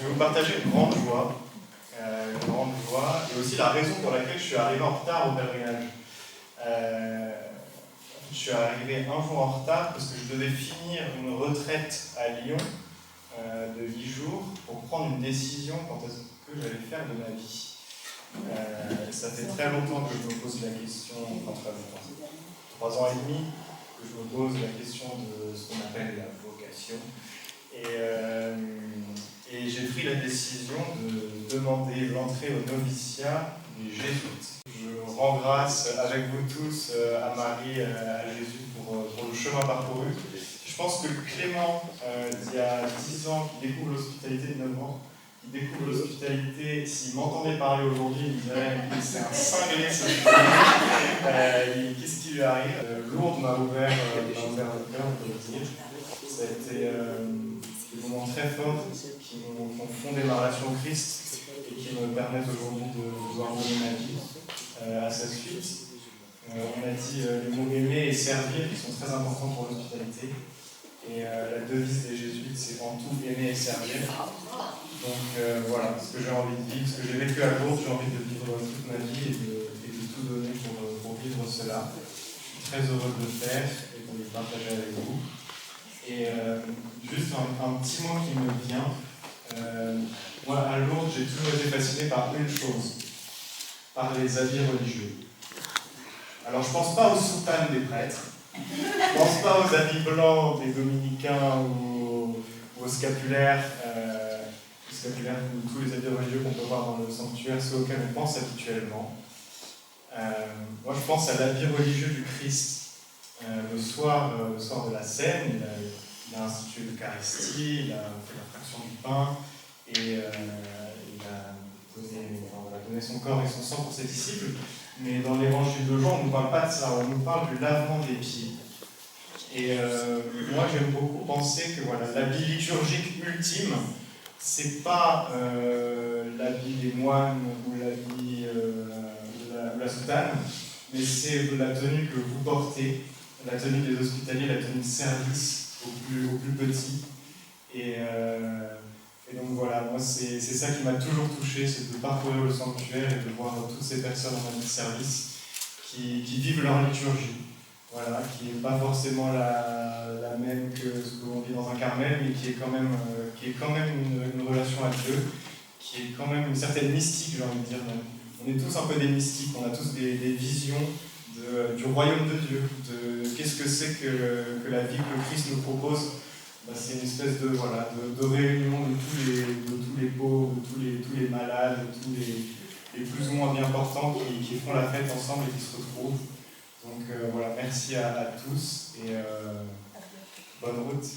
Je vais vous partager une grande joie, et aussi la raison pour laquelle je suis arrivé en retard au pèlerinage. Je suis arrivé un jour en retard parce que je devais finir une retraite à Lyon de 8 jours pour prendre une décision quant à ce que j'allais faire de ma vie. Ça fait très longtemps que je me pose la question, enfin très longtemps, 3 ans et demi, que je me pose la question de ce qu'on appelle la vocation. Et j'ai pris la décision de demander l'entrée au noviciat des Jésuites. Je rends grâce avec vous tous à Marie, à Jésus pour le chemin parcouru. Je pense que Clément, il y a 10 ans, qui découvre l'hospitalité de 9 ans, qui découvre l'hospitalité, s'il m'entendait parler aujourd'hui, il me dirait que c'est un cinglé ce film. Qu'est-ce qui lui arrive? Lourdes m'a ouvert le cœur, on peut le dire. Ça a été des moments très forts qui ont fondé ma relation au Christ et qui me permettent aujourd'hui de pouvoir donner ma vie à sa suite. On a dit les mots aimer et servir qui sont très importants pour l'hospitalité. Et la devise des Jésuites, c'est en tout aimer et servir. Donc voilà, ce que j'ai envie de vivre, ce que j'ai vécu à Lourdes, j'ai envie de vivre toute ma vie et de tout donner pour vivre cela. Je suis très heureux de le faire et de le partager avec vous. Et juste un petit mot qui me vient. Moi, à Lourdes, j'ai toujours été fasciné par une chose, par les habits religieux. Alors, je ne pense pas aux soutanes des prêtres, je ne pense pas aux habits blancs des dominicains ou aux scapulaires, ou tous les habits religieux qu'on peut voir dans le sanctuaire, ceux auxquels on pense habituellement. Moi, je pense à l'habit religieux du Christ. Le soir de la scène, il a institué l'Eucharistie, il a fait la fraction du pain, et il a donné son corps et son sang pour ses disciples. Mais dans l'évangile de Jean, on ne nous parle pas de ça, on nous parle du lavement des pieds. Et moi, j'aime beaucoup penser que voilà, l'habit liturgique ultime, c'est pas l'habit des moines ou l'habit la soutane, mais c'est la tenue que vous portez, la tenue des hospitaliers, la tenue de service au plus petit. Et donc voilà, moi c'est ça qui m'a toujours touché, c'est de parcourir le sanctuaire et de voir toutes ces personnes en habit de service qui vivent leur liturgie. Voilà, qui n'est pas forcément la même que ce que l'on vit dans un Carmel, mais qui est quand même une relation à Dieu, qui est quand même une certaine mystique, j'ai envie de dire. On est tous un peu des mystiques, on a tous des visions du royaume de Dieu, de qu'est-ce que c'est que la vie que le Christ nous propose. C'est une espèce de réunion de tous les pauvres, de tous les malades, de tous les plus ou moins bien portants qui font la fête ensemble et qui se retrouvent. Donc voilà, merci à tous et bonne route.